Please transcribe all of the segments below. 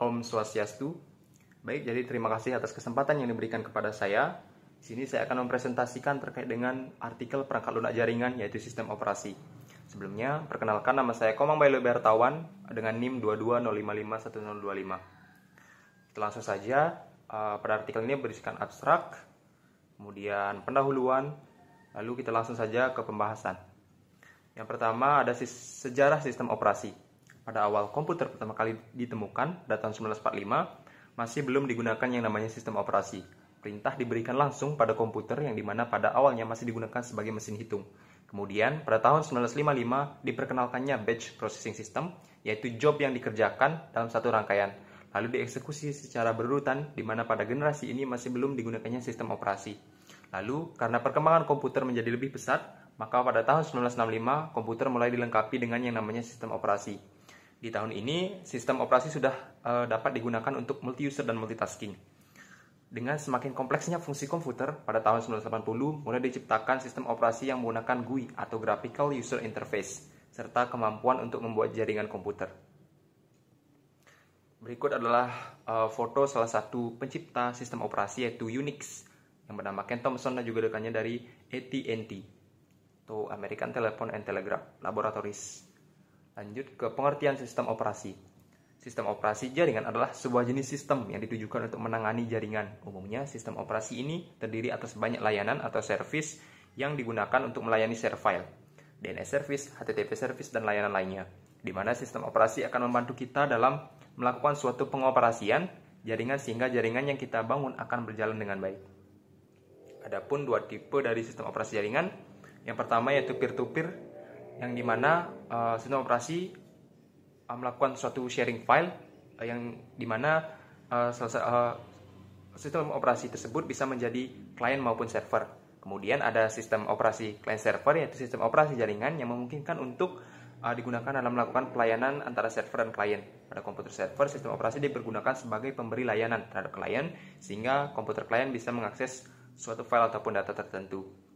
Om Swastiastu. Baik, jadi terima kasih atas kesempatan yang diberikan kepada saya. Di sini saya akan mempresentasikan terkait dengan artikel perangkat lunak jaringan, yaitu sistem operasi. Sebelumnya, perkenalkan, nama saya Komang Bailo Bertawan dengan NIM 2205511025. Kita langsung saja. Pada artikel ini berisikan abstrak, kemudian pendahuluan, lalu kita langsung saja ke pembahasan. Yang pertama ada sejarah sistem operasi. Pada awal komputer pertama kali ditemukan pada tahun 1945, masih belum digunakan yang namanya sistem operasi. Perintah diberikan langsung pada komputer yang dimana pada awalnya masih digunakan sebagai mesin hitung. Kemudian pada tahun 1955 diperkenalkannya batch processing system, yaitu job yang dikerjakan dalam satu rangkaian, lalu dieksekusi secara berurutan, di mana pada generasi ini masih belum digunakannya sistem operasi. Lalu karena perkembangan komputer menjadi lebih pesat, maka pada tahun 1965 komputer mulai dilengkapi dengan yang namanya sistem operasi. Di tahun ini, sistem operasi sudah dapat digunakan untuk multi-user dan multitasking. Dengan semakin kompleksnya fungsi komputer, pada tahun 1980 mulai diciptakan sistem operasi yang menggunakan GUI atau Graphical User Interface, serta kemampuan untuk membuat jaringan komputer. Berikut adalah foto salah satu pencipta sistem operasi, yaitu Unix, yang bernama Ken Thompson dan juga rekannya dari AT&T, atau American Telephone and Telegraph Laboratories. Lanjut ke pengertian sistem operasi. Sistem operasi jaringan adalah sebuah jenis sistem yang ditujukan untuk menangani jaringan. Umumnya, sistem operasi ini terdiri atas banyak layanan atau service yang digunakan untuk melayani share file, DNS service, HTTP service, dan layanan lainnya, di mana sistem operasi akan membantu kita dalam melakukan suatu pengoperasian jaringan sehingga jaringan yang kita bangun akan berjalan dengan baik. Adapun dua tipe dari sistem operasi jaringan. Yang pertama yaitu peer-to-peer, yang dimana sistem operasi melakukan suatu sharing file, yang dimana sistem operasi tersebut bisa menjadi klien maupun server. Kemudian ada sistem operasi client server, yaitu sistem operasi jaringan yang memungkinkan untuk digunakan dalam melakukan pelayanan antara server dan klien. Pada komputer server, sistem operasi dipergunakan sebagai pemberi layanan terhadap klien, sehingga komputer klien bisa mengakses suatu file ataupun data tertentu.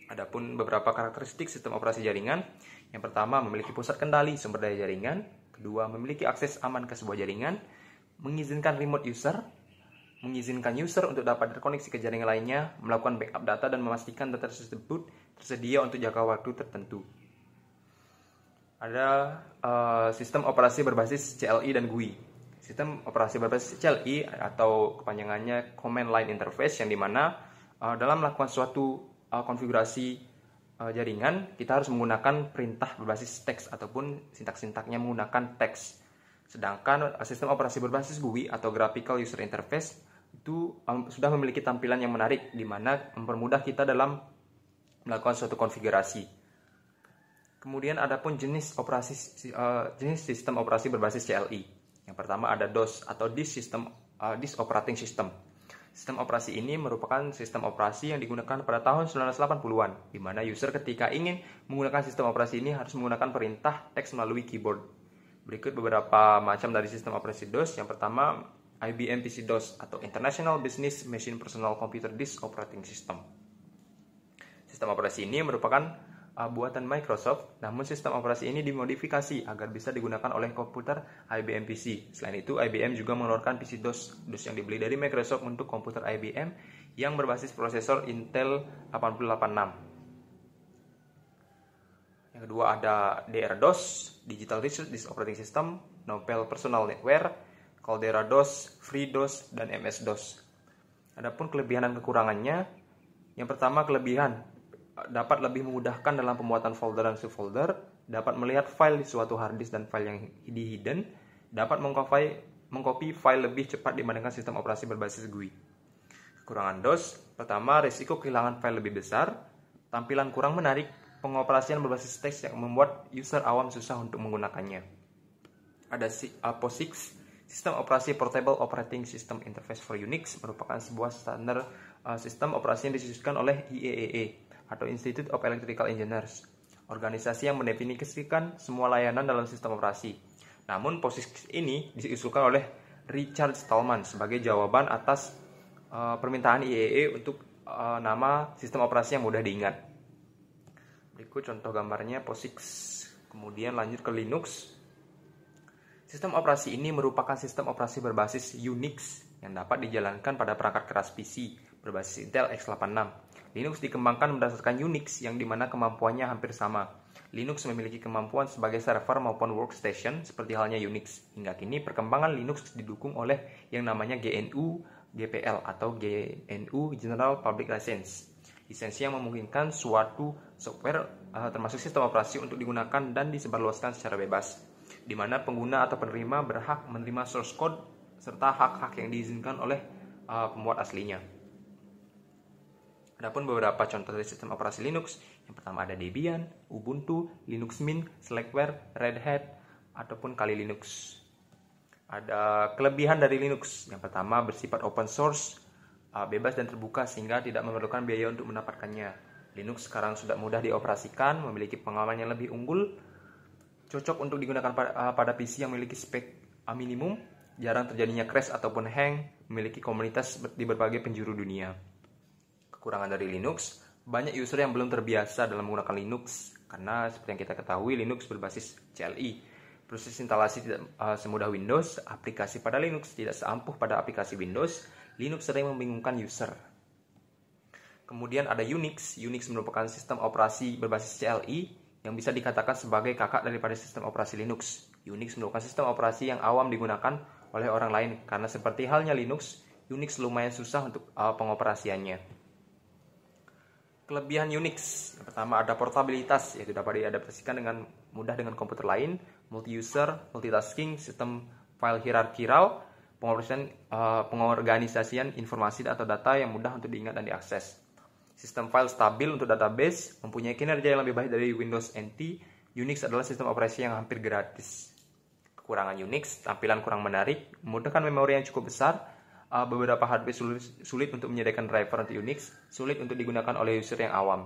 Adapun beberapa karakteristik sistem operasi jaringan. Yang pertama, memiliki pusat kendali sumber daya jaringan. Kedua, memiliki akses aman ke sebuah jaringan. Mengizinkan remote user. Mengizinkan user untuk dapat terkoneksi ke jaringan lainnya, melakukan backup data, dan memastikan data tersebut tersedia untuk jangka waktu tertentu. Ada sistem operasi berbasis CLI dan GUI. Sistem operasi berbasis CLI atau kepanjangannya Command Line Interface, yang dimana dalam melakukan suatu konfigurasi jaringan, kita harus menggunakan perintah berbasis teks ataupun sintak-sintaknya menggunakan teks. Sedangkan sistem operasi berbasis GUI atau Graphical User Interface itu sudah memiliki tampilan yang menarik, di mana mempermudah kita dalam melakukan suatu konfigurasi. Kemudian adapun jenis sistem operasi berbasis CLI. Yang pertama ada DOS atau Disk Operating System. Sistem operasi ini merupakan sistem operasi yang digunakan pada tahun 1980-an, di mana user ketika ingin menggunakan sistem operasi ini harus menggunakan perintah teks melalui keyboard. Berikut beberapa macam dari sistem operasi DOS. Yang pertama, IBM PC DOS atau International Business Machine Personal Computer Disk Operating System. Sistem operasi ini merupakan buatan Microsoft, namun sistem operasi ini dimodifikasi agar bisa digunakan oleh komputer IBM PC. Selain itu, IBM juga mengeluarkan PC DOS yang dibeli dari Microsoft untuk komputer IBM yang berbasis prosesor Intel 8086. Yang kedua ada DR-DOS, Digital Research Disk Operating System, Novell Personal Network, Caldera DOS, FreeDOS, dan MS-DOS. Adapun kelebihan dan kekurangannya, yang pertama kelebihan, dapat lebih memudahkan dalam pembuatan folder dan subfolder, dapat melihat file di suatu hard disk dan file yang hidden, dapat mengcopy file lebih cepat dibandingkan sistem operasi berbasis GUI. Kekurangan DOS, pertama risiko kehilangan file lebih besar, tampilan kurang menarik, pengoperasian berbasis teks yang membuat user awam susah untuk menggunakannya. Ada POSIX, Sistem Operasi Portable Operating System Interface for Unix, merupakan sebuah standar sistem operasi yang disusun oleh IEEE atau Institute of Electrical Engineers, organisasi yang mendefinisikan semua layanan dalam sistem operasi. Namun POSIX ini diusulkan oleh Richard Stallman sebagai jawaban atas permintaan IEEE untuk nama sistem operasi yang mudah diingat. Berikut contoh gambarnya POSIX. Kemudian lanjut ke Linux. Sistem operasi ini merupakan sistem operasi berbasis Unix yang dapat dijalankan pada perangkat keras PC berbasis Intel x86. Linux dikembangkan berdasarkan Unix yang dimana kemampuannya hampir sama. Linux memiliki kemampuan sebagai server maupun workstation seperti halnya Unix. Hingga kini perkembangan Linux didukung oleh yang namanya GNU GPL atau GNU General Public License. Lisensi yang memungkinkan suatu software termasuk sistem operasi untuk digunakan dan disebarluaskan secara bebas, di mana pengguna atau penerima berhak menerima source code serta hak-hak yang diizinkan oleh pembuat aslinya. Adapun beberapa contoh dari sistem operasi Linux, yang pertama ada Debian, Ubuntu, Linux Mint, Slackware, Red Hat, ataupun Kali Linux. Ada kelebihan dari Linux, yang pertama bersifat open source, bebas dan terbuka sehingga tidak memerlukan biaya untuk mendapatkannya. Linux sekarang sudah mudah dioperasikan, memiliki pengalaman yang lebih unggul, cocok untuk digunakan pada PC yang memiliki spek minimum, jarang terjadinya crash ataupun hang, memiliki komunitas di berbagai penjuru dunia. Kekurangan dari Linux, banyak user yang belum terbiasa dalam menggunakan Linux, karena seperti yang kita ketahui Linux berbasis CLI. Proses instalasi tidak semudah Windows, aplikasi pada Linux tidak seampuh pada aplikasi Windows, Linux sering membingungkan user. Kemudian ada Unix. Unix merupakan sistem operasi berbasis CLI yang bisa dikatakan sebagai kakak daripada sistem operasi Linux. Unix merupakan sistem operasi yang awam digunakan oleh orang lain karena seperti halnya Linux, Unix lumayan susah untuk pengoperasiannya. Kelebihan Unix, yang pertama ada portabilitas, yaitu dapat diadaptasikan dengan mudah dengan komputer lain, multi-user, multitasking, sistem file hierarkial, pengorganisasian informasi atau data yang mudah untuk diingat dan diakses. Sistem file stabil untuk database, mempunyai kinerja yang lebih baik dari Windows NT. Unix adalah sistem operasi yang hampir gratis. Kekurangan Unix, tampilan kurang menarik, membutuhkan memori yang cukup besar, beberapa hardware sulit untuk menyediakan driver untuk Unix, sulit untuk digunakan oleh user yang awam.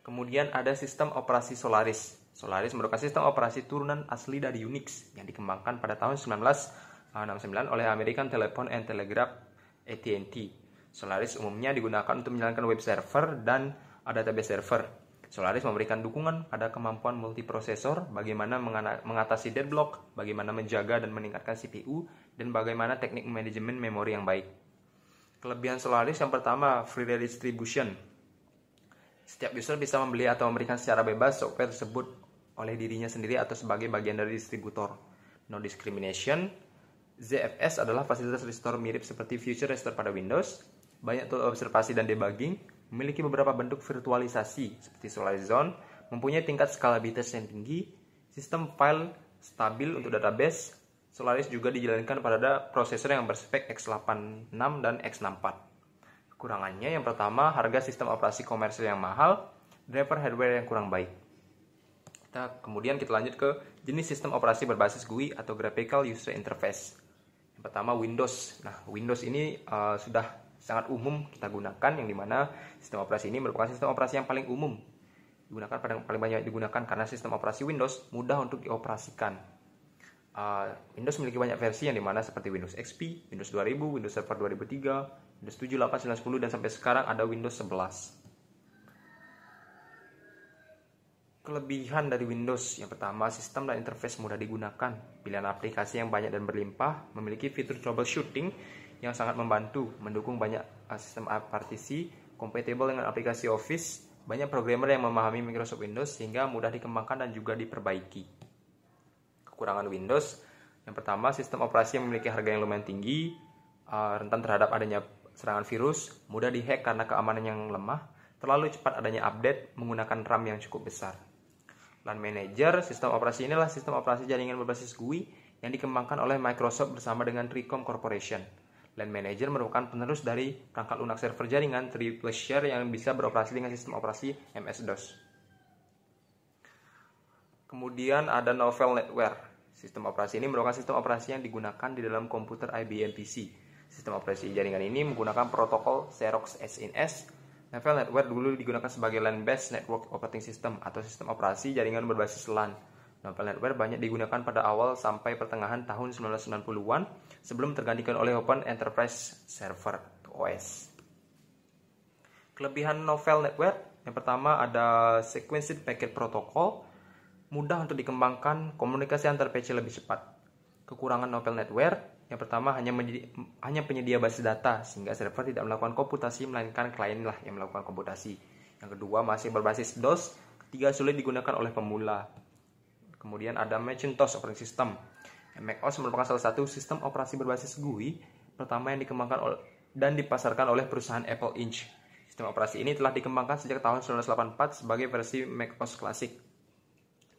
Kemudian ada sistem operasi Solaris. Solaris merupakan sistem operasi turunan asli dari Unix yang dikembangkan pada tahun 1969 oleh American Telephone and Telegraph (AT&T). Solaris umumnya digunakan untuk menjalankan web server dan database server. Solaris memberikan dukungan pada kemampuan multiprosesor, bagaimana mengatasi deadlock, bagaimana menjaga dan meningkatkan CPU, dan bagaimana teknik manajemen memori yang baik. Kelebihan Solaris yang pertama, free redistribution. Setiap user bisa membeli atau memberikan secara bebas software tersebut oleh dirinya sendiri atau sebagai bagian dari distributor. No discrimination. ZFS adalah fasilitas restore mirip seperti Future Restore pada Windows. Banyak tool observasi dan debugging, memiliki beberapa bentuk virtualisasi seperti Solaris Zone, mempunyai tingkat skalabilitas yang tinggi, sistem file stabil untuk database. Solaris juga dijalankan pada prosesor yang berspek x86 dan x64. Kekurangannya yang pertama, harga sistem operasi komersial yang mahal, driver hardware yang kurang baik. Kemudian kita lanjut ke jenis sistem operasi berbasis GUI atau Graphical User Interface. Yang pertama Windows. Nah, Windows ini sudah sangat umum kita gunakan, yang dimana sistem operasi ini merupakan sistem operasi yang paling umum digunakan, paling banyak digunakan karena sistem operasi Windows mudah untuk dioperasikan. Windows memiliki banyak versi yang dimana seperti Windows XP, Windows 2000, Windows Server 2003, Windows 7, 8, 9, 10, dan sampai sekarang ada Windows 11. Kelebihan dari Windows, yang pertama sistem dan interface mudah digunakan, pilihan aplikasi yang banyak dan berlimpah, memiliki fitur troubleshooting yang sangat membantu, mendukung banyak sistem partisi, kompatibel dengan aplikasi Office, banyak programmer yang memahami Microsoft Windows sehingga mudah dikembangkan dan juga diperbaiki. Kekurangan Windows, yang pertama sistem operasi yang memiliki harga yang lumayan tinggi, rentan terhadap adanya serangan virus, mudah dihack karena keamanan yang lemah, terlalu cepat adanya update menggunakan RAM yang cukup besar. LAN Manager, sistem operasi inilah sistem operasi jaringan berbasis GUI yang dikembangkan oleh Microsoft bersama dengan Tricom Corporation. LAN Manager merupakan penerus dari perangkat lunak server jaringan triple share yang bisa beroperasi dengan sistem operasi MS-DOS. Kemudian ada Novel Netware. Sistem operasi ini merupakan sistem operasi yang digunakan di dalam komputer IBM PC. Sistem operasi jaringan ini menggunakan protokol Xerox SNS. Novel Netware dulu digunakan sebagai LAN-based network operating system atau sistem operasi jaringan berbasis LAN. Novel Netware banyak digunakan pada awal sampai pertengahan tahun 1990-an sebelum tergantikan oleh Open Enterprise Server OS. Kelebihan Novel Netware, yang pertama ada Sequenced Packet Protocol. mudah untuk dikembangkan, komunikasi antar PC lebih cepat. Kekurangan novel netware, yang pertama hanya penyedia basis data, sehingga server tidak melakukan komputasi, melainkan klien lah yang melakukan komputasi. Yang kedua, masih berbasis DOS. Ketiga, sulit digunakan oleh pemula. Kemudian ada Macintosh operating system. macOS merupakan salah satu sistem operasi berbasis GUI pertama yang dikembangkan dan dipasarkan oleh perusahaan Apple Inc. Sistem operasi ini telah dikembangkan sejak tahun 1984 sebagai versi macOS Classic.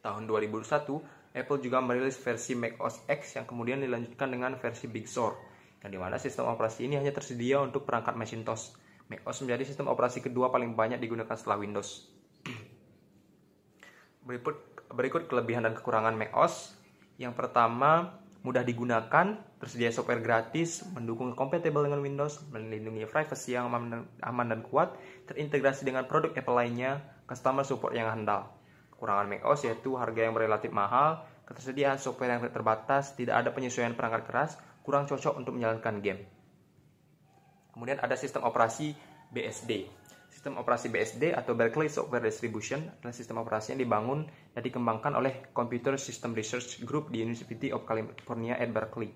Tahun 2001, Apple juga merilis versi macOS X yang kemudian dilanjutkan dengan versi Big Sur, yang dimana sistem operasi ini hanya tersedia untuk perangkat Macintosh. macOS menjadi sistem operasi kedua paling banyak digunakan setelah Windows. Berikut kelebihan dan kekurangan macOS. Yang pertama, mudah digunakan, tersedia software gratis, mendukung kompatibel dengan Windows, melindungi privasi yang aman dan kuat, terintegrasi dengan produk Apple lainnya, customer support yang handal. Kekurangan macOS yaitu harga yang relatif mahal, ketersediaan software yang terbatas, tidak ada penyesuaian perangkat keras, kurang cocok untuk menjalankan game. Kemudian ada sistem operasi BSD. Sistem operasi BSD atau Berkeley Software Distribution adalah sistem operasi yang dibangun dan dikembangkan oleh Computer System Research Group di University of California at Berkeley,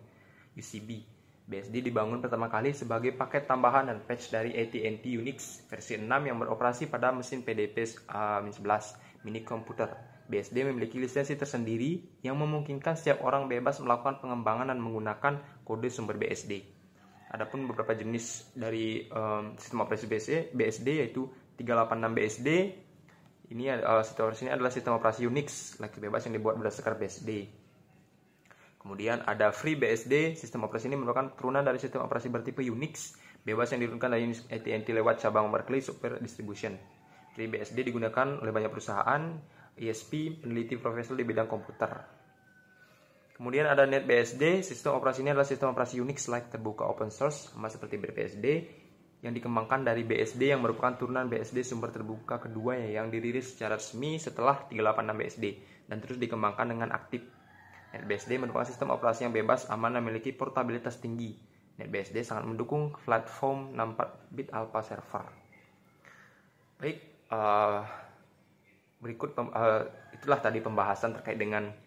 UCB. BSD dibangun pertama kali sebagai paket tambahan dan patch dari AT&T Unix versi 6 yang beroperasi pada mesin PDP-11 mini komputer. BSD memiliki lisensi tersendiri yang memungkinkan setiap orang bebas melakukan pengembangan dan menggunakan kode sumber BSD. Adapun beberapa jenis dari sistem operasi BSD yaitu 386 BSD. Ini sistem operasi ini adalah sistem operasi Unix lagi bebas yang dibuat berdasarkan BSD. Kemudian ada FreeBSD. Sistem operasi ini merupakan turunan dari sistem operasi bertipe Unix bebas yang diturunkan dari AT&T lewat cabang Berkeley Software Distribution. FreeBSD digunakan oleh banyak perusahaan, ISP, peneliti profesional di bidang komputer. Kemudian ada NetBSD. Sistem operasi ini adalah sistem operasi Unix-like terbuka open source sama seperti BSD yang dikembangkan dari BSD yang merupakan turunan BSD sumber terbuka kedua yang dirilis secara resmi setelah 386 BSD dan terus dikembangkan dengan aktif. NetBSD merupakan sistem operasi yang bebas, aman, dan memiliki portabilitas tinggi. NetBSD sangat mendukung platform 64-bit alpha server. Baik, berikut itulah tadi pembahasan terkait dengan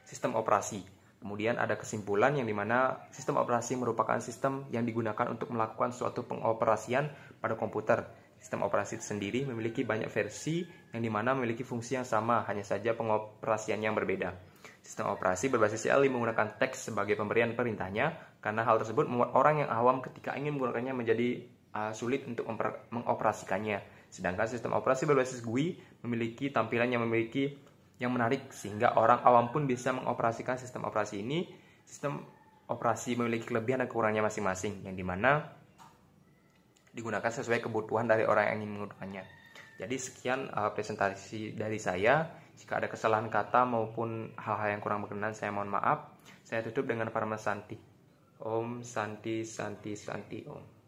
sistem operasi. Kemudian ada kesimpulan yang dimana sistem operasi merupakan sistem yang digunakan untuk melakukan suatu pengoperasian pada komputer. Sistem operasi sendiri memiliki banyak versi yang dimana memiliki fungsi yang sama, hanya saja pengoperasian yang berbeda. Sistem operasi berbasis CLI menggunakan teks sebagai pemberian perintahnya, karena hal tersebut membuat orang yang awam ketika ingin menggunakannya menjadi sulit untuk mengoperasikannya. Sedangkan sistem operasi berbasis GUI memiliki tampilan yang menarik sehingga orang awam pun bisa mengoperasikan sistem operasi ini. Sistem operasi memiliki kelebihan dan kekurangannya masing-masing yang dimana digunakan sesuai kebutuhan dari orang yang ingin menggunakannya. Jadi sekian presentasi dari saya. Jika ada kesalahan kata maupun hal-hal yang kurang berkenan, saya mohon maaf. Saya tutup dengan Paramasanti. Om Santi Santi Santi Om.